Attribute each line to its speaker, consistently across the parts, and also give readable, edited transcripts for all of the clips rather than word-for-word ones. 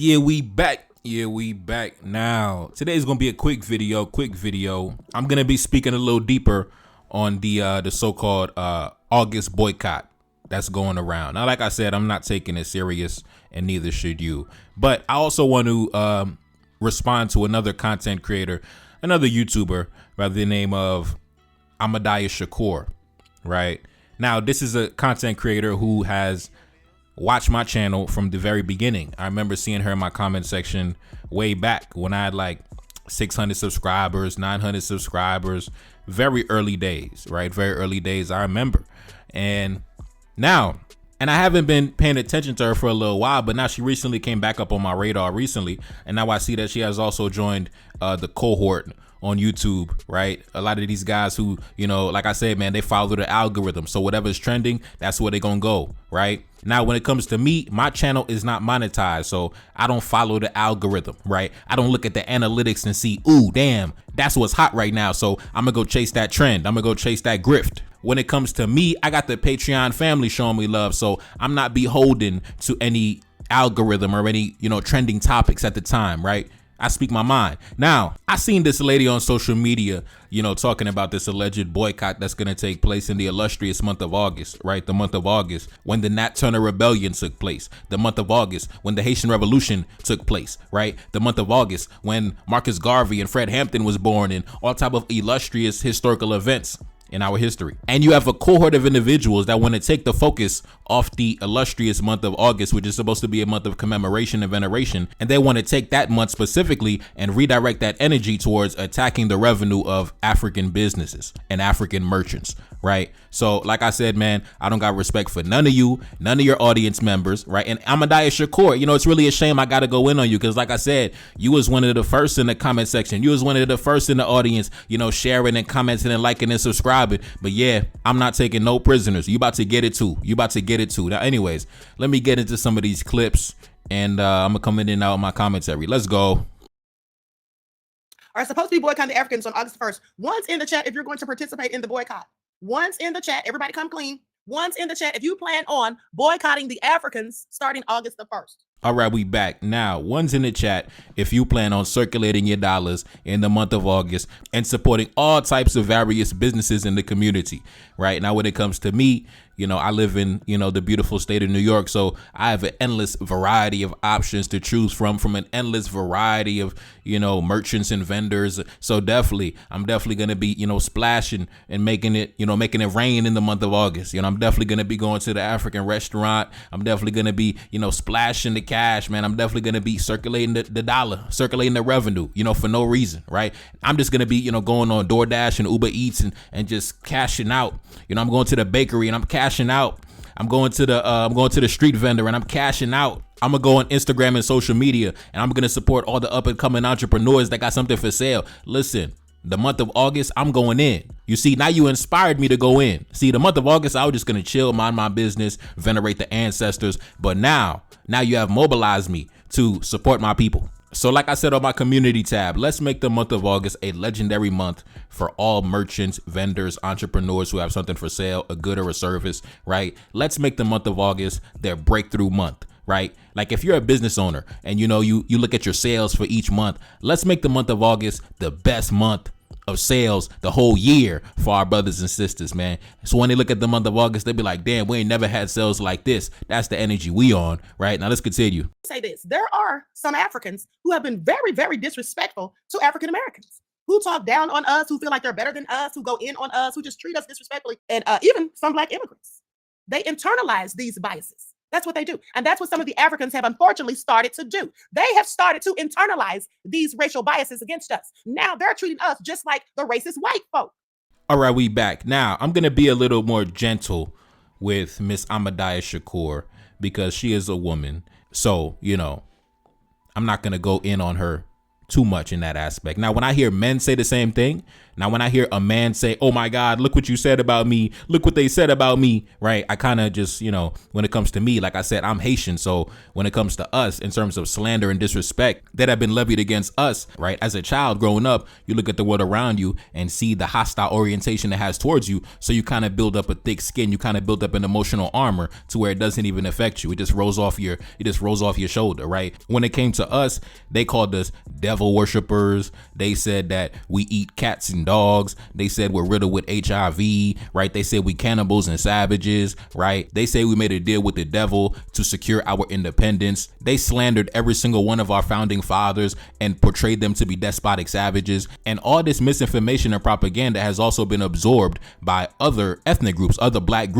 Speaker 1: Yeah, we back. Yeah, we back now. Today's gonna be a quick video. I'm gonna be speaking a little deeper on the so-called August boycott that's going around. Now, like I said, I'm not taking it serious, and neither should you. But I also want to respond to another content creator, another YouTuber by the name of Ahmadiyyah Shakur. Right now, this is a content creator who has watch my channel from the very beginning. I remember seeing her in my comment section way back when I had like 600 subscribers, 900 subscribers, very early days, right? Very early days, I remember. And now, and I haven't been paying attention to her for a little while, but now she recently came back up on my radar recently. And now I see that she has also joined the cohort on YouTube, right? A lot of these guys who, you know, like I said, man, they follow the algorithm. So whatever's trending, that's where they're gonna go, right? Now, when it comes to me, my channel is not monetized, so I don't follow the algorithm, right? I don't look at the analytics and see, ooh, damn, that's what's hot right now, so I'm gonna go chase that trend. I'm gonna go chase that grift. When it comes to me, I got the Patreon family showing me love, so I'm not beholden to any algorithm or any, you know, trending topics at the time, right? I speak my mind. Now, I seen this lady on social media, you know, talking about this alleged boycott that's going to take place in the illustrious month of August, right? The month of August, when the Nat Turner Rebellion took place. The month of August, when the Haitian Revolution took place, right? The month of August, when Marcus Garvey and Fred Hampton was born, and all type of illustrious historical events in our history. And you have a cohort of individuals that want to take the focus off the illustrious month of August, which is supposed to be a month of commemoration and veneration, and they want to take that month specifically and redirect that energy towards attacking the revenue of African businesses and African merchants, right? So like I said, man, I don't got respect for none of you, none of your audience members, right? And Ahmadiyyah Shakur, you know, it's really a shame I got to go in on you because like I said, you was one of the first in the comment section. You was one of the first in the audience, you know, sharing and commenting and liking and subscribing. But yeah, I'm not taking no prisoners. You about to get it too. You about to get it too. Now, anyways, let me get into some of these clips and I'm gonna come in and out of my commentary. Let's go.
Speaker 2: Are supposed to be boycotting the Africans on August 1st. Once in the chat if you're going to participate in the boycott. Once in the chat, everybody come clean. Once in the chat if you plan on boycotting the Africans starting August the 1st.
Speaker 1: All right, we back now. One's in the chat if you plan on circulating your dollars in the month of August and supporting all types of various businesses in the community. Right now, when it comes to me, you know, I live in, you know, the beautiful state of New York. So I have an endless variety of options to choose from an endless variety of, you know, merchants and vendors. So definitely, I'm definitely going to be, you know, splashing and making it, you know, making it rain in the month of August. You know, I'm definitely going to be going to the African restaurant. I'm definitely going to be, you know, splashing the cash, man. I'm definitely going to be circulating the dollar, circulating the revenue, you know, for no reason, right? I'm just going to be, you know, going on DoorDash and Uber Eats and just cashing out. You know, I'm going to the bakery and I'm cashing out. I'm going to the street vendor and I'm cashing out. I'm gonna go on Instagram and social media and I'm gonna support all the up and coming entrepreneurs that got something for sale. Listen, the month of August, I'm going in. You see, now you inspired me to go in. See, the month of August, I was just gonna chill, mind my business, venerate the ancestors. But now you have mobilized me to support my people. So like I said on my community tab, let's make the month of August a legendary month for all merchants, vendors, entrepreneurs who have something for sale, a good or a service, right? Let's make the month of August their breakthrough month, right? Like if you're a business owner and you know, you look at your sales for each month, let's make the month of August the best month of sales the whole year for our brothers and sisters, man. So when they look at the month of August, they'll be like, damn, we ain't never had sales like this. That's the energy we on, right? Now let's continue.
Speaker 2: Say this, there are some Africans who have been very, very disrespectful to African Americans, who talk down on us, who feel like they're better than us, who go in on us, who just treat us disrespectfully, and even some Black immigrants. They internalize these biases. That's what they do. And that's what some of the Africans have unfortunately started to do. They have started to internalize these racial biases against us. Now they're treating us just like the racist white folk.
Speaker 1: All right, we back. Now I'm going to be a little more gentle with Miss Ahmadiyyah Shakur because she is a woman. So, you know, I'm not going to go in on her too much in that aspect. Now, when I hear men say the same thing, now when I hear a man say, oh my God, look what you said about me, look what they said about me, right? I kind of just, when it comes to me, like I said, I'm Haitian. So when it comes to us, in terms of slander and disrespect that have been levied against us, right? As a child growing up, you look at the world around you and see the hostile orientation it has towards you. So you kind of build up a thick skin. You kind of build up an emotional armor to where it doesn't even affect you. It just rolls off your shoulder, right? When it came to us, they called us devil worshipers. They said that we eat cats and dogs. They said we're riddled with HIV, right? They said we cannibals and savages, right? They say we made a deal with the devil to secure our independence. They slandered every single one of our founding fathers and portrayed them to be despotic savages. And all this misinformation and propaganda has also been absorbed by other ethnic groups, other black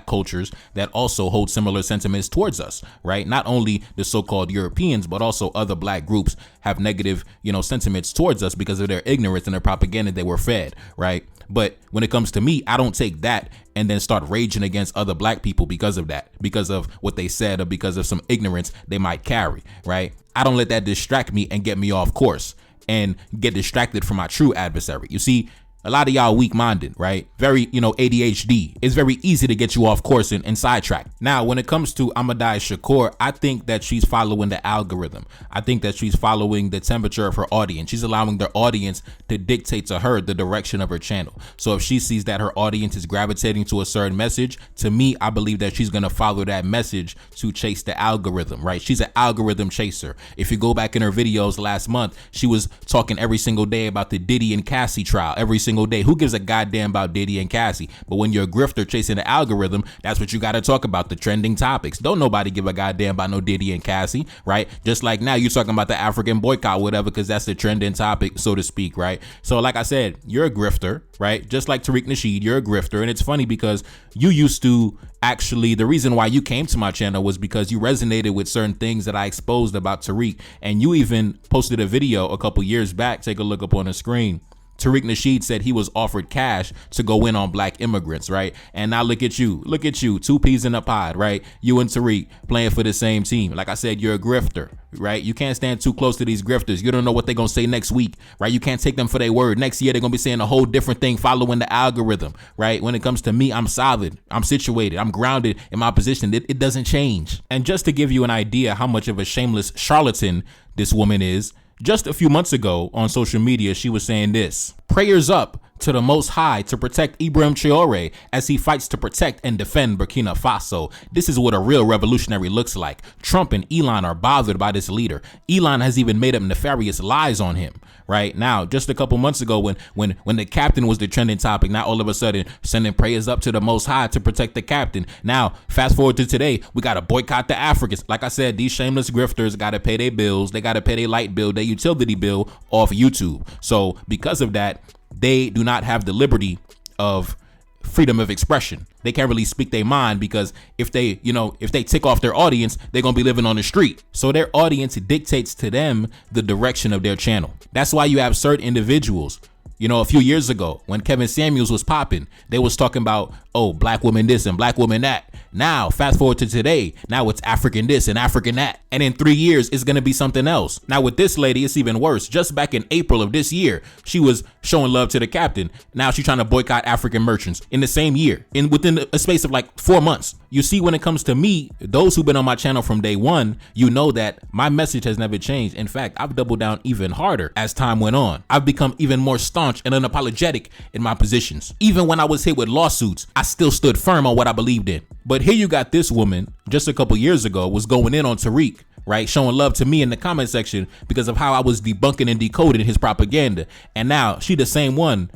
Speaker 1: cultures that also hold similar sentiments towards us, right? Not only the so-called Europeans, but also other black groups have negative, sentiments towards us because of their ignorance and their propaganda they were fed, right? But when it comes to me, I don't take that and then start raging against other black people because of that, because of what they said or because of some ignorance they might carry, right? I don't let that distract me and get me off course and get distracted from my true adversary. You see, a lot of y'all weak-minded, right? Very, ADHD. It's very easy to get you off course and sidetrack. Now, when it comes to Ahmadiyyah Shakur, I think that she's following the algorithm. I think that she's following the temperature of her audience. She's allowing their audience to dictate to her the direction of her channel. So if she sees that her audience is gravitating to a certain message, to me, I believe that she's going to follow that message to chase the algorithm, right? She's an algorithm chaser. If you go back in her videos last month, she was talking every single day about the Diddy and Cassie trial, every single day. Who gives a goddamn about Diddy and Cassie? But when you're a grifter chasing the algorithm, that's what you got to talk about, the trending topics. Don't nobody give a goddamn about no Diddy and Cassie, right? Just like now you're talking about the African boycott, whatever, because that's the trending topic, so to speak, right? So like I said, you're a grifter, right? Just like Tariq Nasheed, you're a grifter. And it's funny because you used to actually, the reason why you came to my channel was because you resonated with certain things that I exposed about Tariq. And you even posted a video a couple years back. Take a look up on the screen. Tariq Nasheed said he was offered cash to go in on black immigrants, right? And now look at you, two peas in a pod, right? You and Tariq playing for the same team. Like I said, you're a grifter, right? You can't stand too close to these grifters. You don't know what they're going to say next week, right? You can't take them for their word. Next year, they're going to be saying a whole different thing following the algorithm, right? When it comes to me, I'm solid, I'm situated, I'm grounded in my position. It doesn't change. And just to give you an idea how much of a shameless charlatan this woman is, just a few months ago on social media, she was saying this: prayers up to the Most High to protect Ibrahim Traore as he fights to protect and defend Burkina Faso. This is what a real revolutionary looks like. Trump and Elon are bothered by this leader. Elon has even made up nefarious lies on him. Right now, just a couple months ago, when the captain was the trending topic, now all of a sudden sending prayers up to the Most High to protect the captain. Now, fast forward to today, we got to boycott the Africans. Like I said, these shameless grifters got to pay their bills. They got to pay their light bill, their utility bill off YouTube. So because of that, they do not have the liberty of freedom of expression. They can't really speak their mind because if they tick off their audience, they're going to be living on the street. So their audience dictates to them the direction of their channel. That's why you have certain individuals. A few years ago when Kevin Samuels was popping, they was talking about, oh, black women this and black women that. Now, fast forward to today. Now it's African this and African that. And in 3 years, it's going to be something else. Now with this lady, it's even worse. Just back in April of this year, she was showing love to the captain. Now she's trying to boycott African merchants in the same year, within a space of like 4 months. You see, when it comes to me, those who've been on my channel from day one, you know that my message has never changed. In fact, I've doubled down even harder as time went on. I've become even more staunch and unapologetic in my positions. Even when I was hit with lawsuits, I still stood firm on what I believed in. But here you got this woman just a couple years ago was going in on Tariq, right? Showing love to me in the comment section because of how I was debunking and decoding his propaganda. And now she the same one,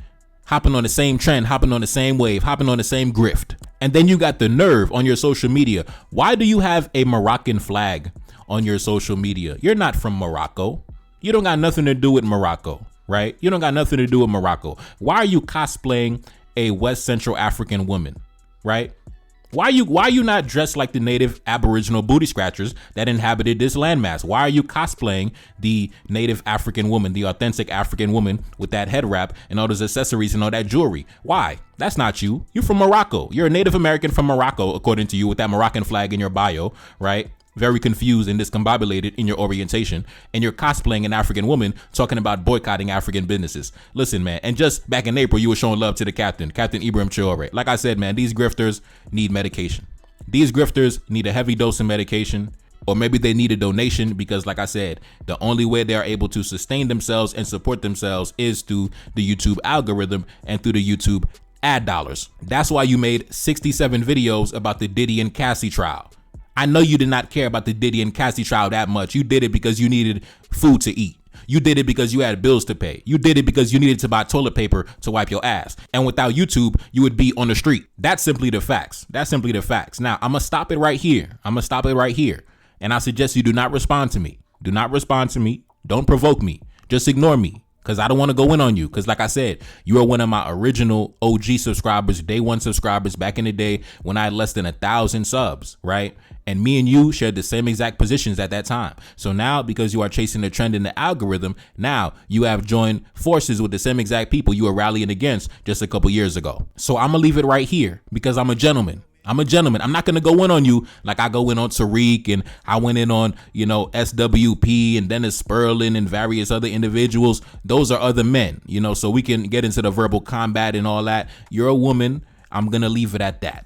Speaker 1: hopping on the same trend, hopping on the same wave, hopping on the same grift. And then you got the nerve on your social media. Why do you have a Moroccan flag on your social media? You're not from Morocco. You don't got nothing to do with Morocco, right? You don't got nothing to do with Morocco. Why are you cosplaying a West Central African woman, right? Why are you not dressed like the native Aboriginal booty scratchers that inhabited this landmass? Why are you cosplaying the native African woman, the authentic African woman with that head wrap and all those accessories and all that jewelry? Why? That's not you. You're from Morocco. You're a Native American from Morocco, according to you, with that Moroccan flag in your bio, right? very confused and discombobulated in your orientation, and you're cosplaying an African woman talking about boycotting African businesses. Listen, man, and just back in April, you were showing love to the Captain Ibrahim Traore. Like I said, man, these grifters need medication. These grifters need a heavy dose of medication, or maybe they need a donation because, like I said, the only way they are able to sustain themselves and support themselves is through the YouTube algorithm and through the YouTube ad dollars. That's why you made 67 videos about the Diddy and Cassie trial. I know you did not care about the Diddy and Cassie trial that much. You did it because you needed food to eat. You did it because you had bills to pay. You did it because you needed to buy toilet paper to wipe your ass. And without YouTube, you would be on the street. That's simply the facts. That's simply the facts. Now, I'm going to stop it right here. And I suggest you do not respond to me. Do not respond to me. Don't provoke me. Just ignore me. Because I don't want to go in on you. Because like I said, you are one of my original OG subscribers, day one subscribers back in the day when I had less than 1,000 subs, right? And me and you shared the same exact positions at that time. So now, because you are chasing the trend in the algorithm, now you have joined forces with the same exact people you were rallying against just a couple years ago. So I'm going to leave it right here because I'm a gentleman. I'm not going to go in on you like I go in on Tariq and I went in on, SWP and Dennis Sperlin and various other individuals. Those are other men, so we can get into the verbal combat and all that. You're a woman. I'm going to leave it at that.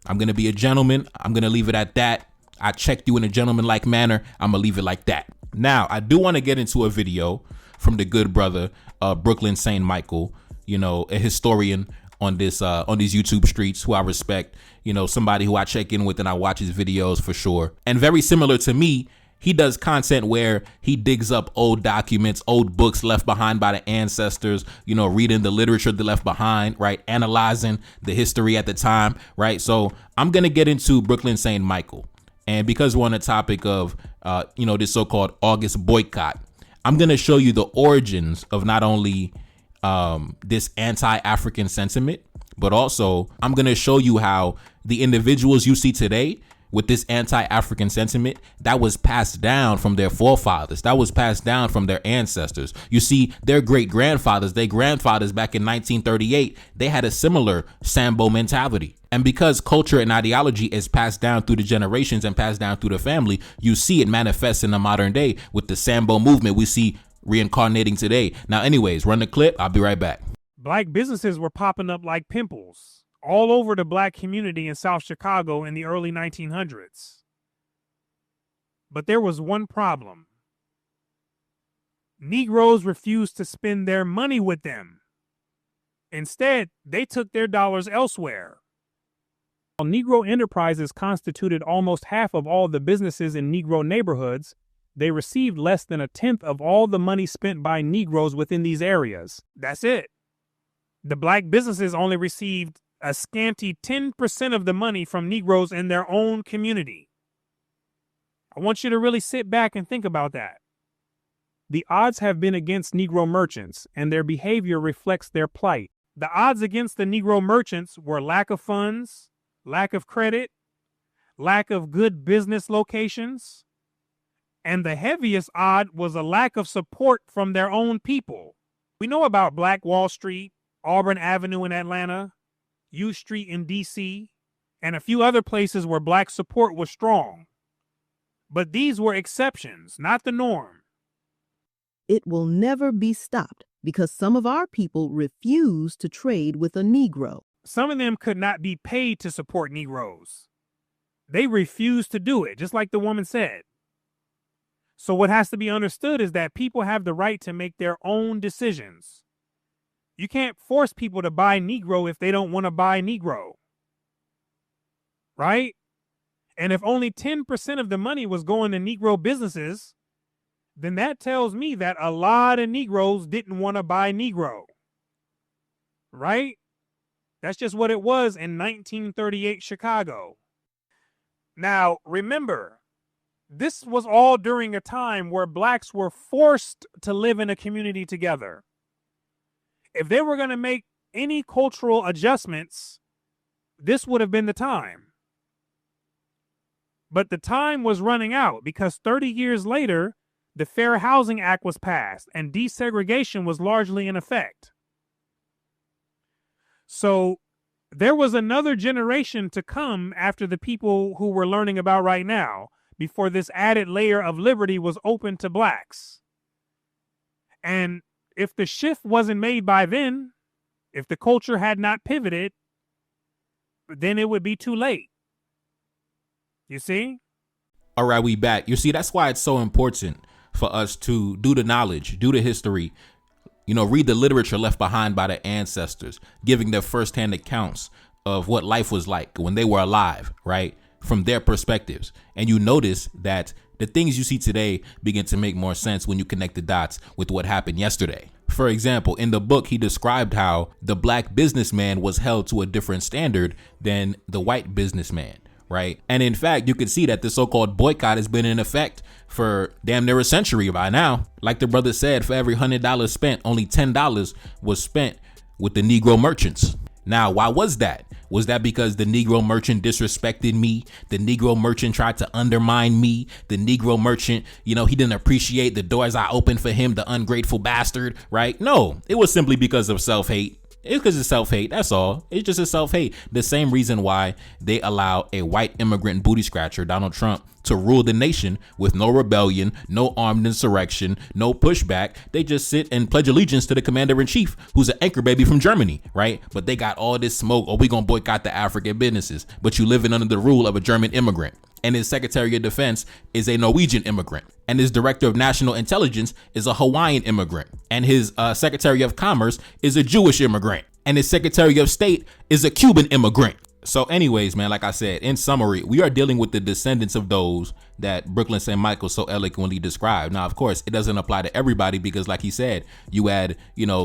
Speaker 1: I'm going to be a gentleman. I'm going to leave it at that. I checked you in a gentleman-like manner. I'm going to leave it like that. Now, I do want to get into a video from the good brother, Brooklyn St. Michael, a historian on these YouTube streets who I respect, somebody who I check in with and I watch his videos for sure. And very similar to me, he does content where he digs up old documents, old books left behind by the ancestors, reading the literature they left behind, right? Analyzing the history at the time, right? So I'm going to get into Brooklyn St. Michael. And because we're on the topic of, this so-called August boycott, I'm going to show you the origins of not only this anti-African sentiment, but also I'm going to show you how the individuals you see today with this anti-African sentiment, that was passed down from their forefathers. That was passed down from their ancestors. You see, their great-grandfathers, their grandfathers back in 1938, they had a similar Sambo mentality. And because culture and ideology is passed down through the generations and passed down through the family, you see it manifest in the modern day with the Sambo movement we see reincarnating today. Now, anyways, run the clip. I'll be right back.
Speaker 3: Black businesses were popping up like pimples all over the black community in South Chicago in the early 1900s. But there was one problem. Negroes refused to spend their money with them. Instead, they took their dollars elsewhere. While Negro enterprises constituted almost half of all the businesses in Negro neighborhoods, they received less than a tenth of all the money spent by Negroes within these areas. That's it. The black businesses only received a scanty 10% of the money from Negroes in their own community. I want you to really sit back and think about that. The odds have been against Negro merchants, and their behavior reflects their plight. The odds against the Negro merchants were lack of funds, lack of credit, lack of good business locations, and the heaviest odd was a lack of support from their own people. We know about Black Wall Street, Auburn Avenue in Atlanta, U Street in D.C., and a few other places where black support was strong. But these were exceptions, not the norm.
Speaker 4: It will never be stopped because some of our people refuse to trade with a Negro.
Speaker 3: Some of them could not be paid to support Negroes. They refused to do it, just like the woman said. So what has to be understood is that people have the right to make their own decisions. You can't force people to buy Negro if they don't want to buy Negro. Right? And if only 10% of the money was going to Negro businesses, then that tells me that a lot of Negroes didn't want to buy Negro. Right? That's just what it was in 1938 Chicago. Now, remember, this was all during a time where blacks were forced to live in a community together. If they were going to make any cultural adjustments, this would have been the time. But the time was running out because 30 years later, the Fair Housing Act was passed and desegregation was largely in effect. So there was another generation to come after the people who we're learning about right now, before this added layer of liberty was open to blacks. And if the shift wasn't made by then, if the culture had not pivoted, then it would be too late. You see?
Speaker 1: All right, we back. You see, that's why it's so important for us to do the knowledge, do the history, read the literature left behind by the ancestors, giving their firsthand accounts of what life was like when they were alive, right? From their perspectives. And you notice that the things you see today begin to make more sense when you connect the dots with what happened yesterday. For example, in the book, he described how the black businessman was held to a different standard than the white businessman, right? And in fact, you can see that the so-called boycott has been in effect for damn near a century by now. Like the brother said, for every $100 spent, only $10 was spent with the Negro merchants. Now, why was that? Was that because the Negro merchant disrespected me? The Negro merchant tried to undermine me? The Negro merchant, he didn't appreciate the doors I opened for him, the ungrateful bastard, right? No, it was simply because of self-hate. It's because of self-hate, that's all. It's just a self-hate. The same reason why they allow a white immigrant booty scratcher, Donald Trump, to rule the nation with no rebellion, no armed insurrection, no pushback. They just sit and pledge allegiance to the commander-in-chief, who's an anchor baby from Germany, right? But they got all this smoke, we gonna boycott the African businesses, but you living under the rule of a German immigrant. And his Secretary of Defense is a Norwegian immigrant. And his Director of National Intelligence is a Hawaiian immigrant. And his Secretary of Commerce is a Jewish immigrant. And his Secretary of State is a Cuban immigrant. So anyways, man, like I said, in summary, we are dealing with the descendants of those that Brooklyn St. Michael so eloquently described. Now, of course, it doesn't apply to everybody because like he said, you had,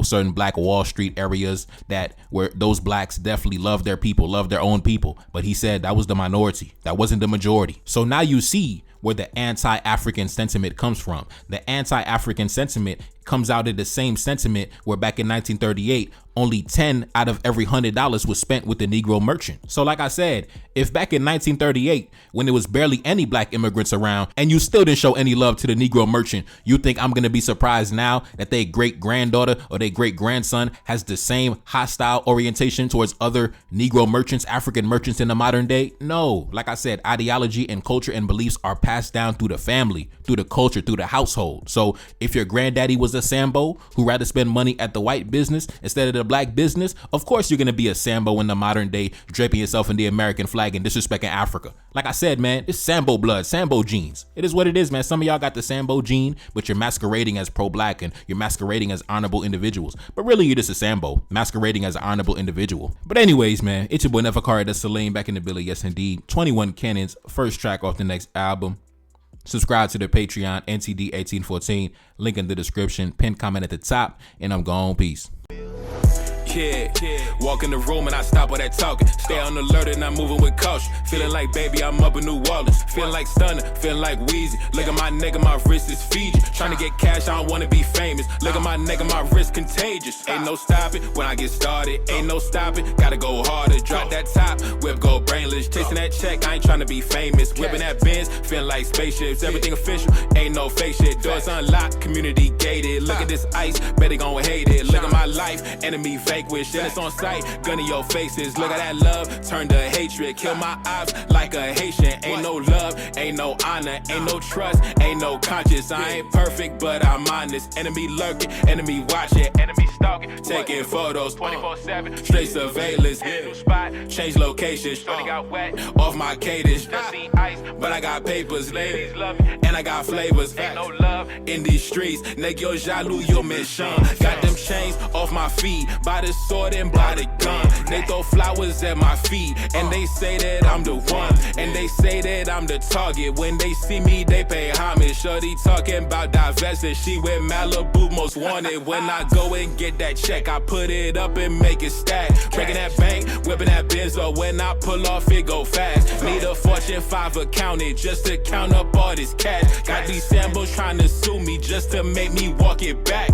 Speaker 1: certain black Wall Street areas that where those blacks definitely love their people, love their own people. But he said that was the minority. That wasn't the majority. So now you see where the anti-African sentiment comes from. The anti-African sentiment comes out of the same sentiment where back in 1938, only 10 out of every $100 was spent with the Negro merchant. So like I said, if back in 1938, when there was barely any black immigrants around and you still didn't show any love to the Negro merchant, you think I'm gonna be surprised now that their great granddaughter or their great grandson has the same hostile orientation towards other Negro merchants, African merchants in the modern day? No, like I said, ideology and culture and beliefs are passed down through the family, through the culture, through the household. So if your granddaddy was a Sambo who rather spend money at the white business instead of the black business, of course you're gonna be a Sambo in the modern day, draping yourself in the American flag and disrespecting Africa. Like I said, man, it's Sambo blood, Sambo genes. It is what it is, man. Some of y'all got the Sambo gene, but you're masquerading as pro-black and you're masquerading as honorable individuals. But really, you're just a Sambo masquerading as an honorable individual. But anyways, man, it's your boy Neferkari, that's Salim back in the Billy. Yes, indeed. 21 Cannons, first track off the next album. Subscribe to the Patreon, NTD1814. Link in the description. Pin comment at the top. And I'm gone. Peace.
Speaker 5: Yeah, walk in the room and I stop all that talking. Stay on alert and I'm moving with caution. Feeling like baby, I'm up in New Orleans. Feeling like Stunner, feeling like Wheezy. Look at my nigga, my wrist is Fiji. Trying to get cash, I don't wanna be famous. Look at my nigga, my wrist contagious. Ain't no stopping when I get started. Ain't no stopping, gotta go harder. Drop that top, whip go brainless. Chasing that check, I ain't trying to be famous. Whipping that Benz, feeling like spaceships. Everything official, ain't no fake shit. Doors unlocked, community gated. Look at this ice, bet they gon' hate it. Look at my life, enemy vanquished. And it's on sight, gun in your faces. Look at that love, turn to hatred. Kill my ops like a Haitian. Ain't no love, ain't no honor, ain't no trust, ain't no conscience. I ain't perfect, but I'm honest. Enemy lurking, enemy watching, enemy stalking, taking photos 24/7. Straight surveillance, hit a new spot, change locations. Shorty got wet off my cadence. Just see ice, but I got papers. Ladies love me, and I got flavors. Ain't no love in these streets. Nigga, yo jaloux, yo méchant. Got them chains off my feet, by the sword and by the gun. They throw flowers at my feet, and they say that I'm the one, and they say that I'm the target. When they see me, they pay homage. Shorty talking about divesting, she with Malibu most wanted. When I go and get that check, I put it up and make it stack. Breaking that bank, whipping that Benzo. When I pull off, it go fast. Need a Fortune 5 accountant just to count up all this cash. Got these Sambos trying to sue me just to make me walk it back.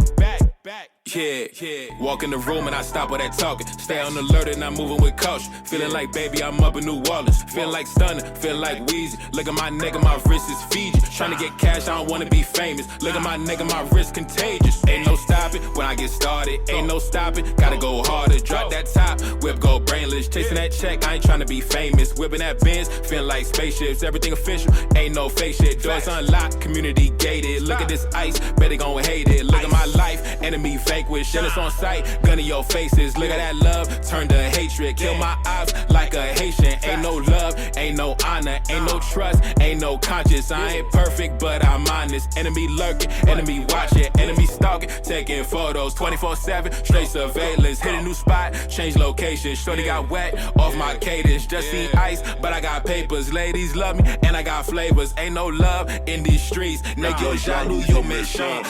Speaker 5: Yeah. Walk in the room and I stop all that talking. Stay on alert and I'm moving with caution. Feeling like baby, I'm up in New Orleans. Feeling like stunner, feeling like Weezy. Look at my nigga, my wrist is Fiji. Trying to get cash, I don't wanna be famous. Look at my nigga, my wrist contagious. Ain't no stopping when I get started. Ain't no stopping, gotta go harder. Drop that top, whip go brainless. Chasing that check, I ain't trying to be famous. Whipping that Benz, feeling like spaceships. Everything official, ain't no fake shit. Doors unlocked, community gated. Look at this ice, bet they gon' hate it. Look at my life, enemy vanquished. Jealous on sight, gun in your faces. Look at that love, turn to hatred. Kill my ops like a Haitian. Ain't no love, ain't no honor, ain't no trust, ain't no conscience. I ain't perfect, but I'm honest. Enemy lurking, enemy watching, enemy stalking, taking photos 24/7, straight surveillance. Hit a new spot, change location. Shorty got wet off my cadence. Just seen ice, but I got papers. Ladies love me, and I got flavors. Ain't no love in these streets. Nèg yo jaloux, yo méchant.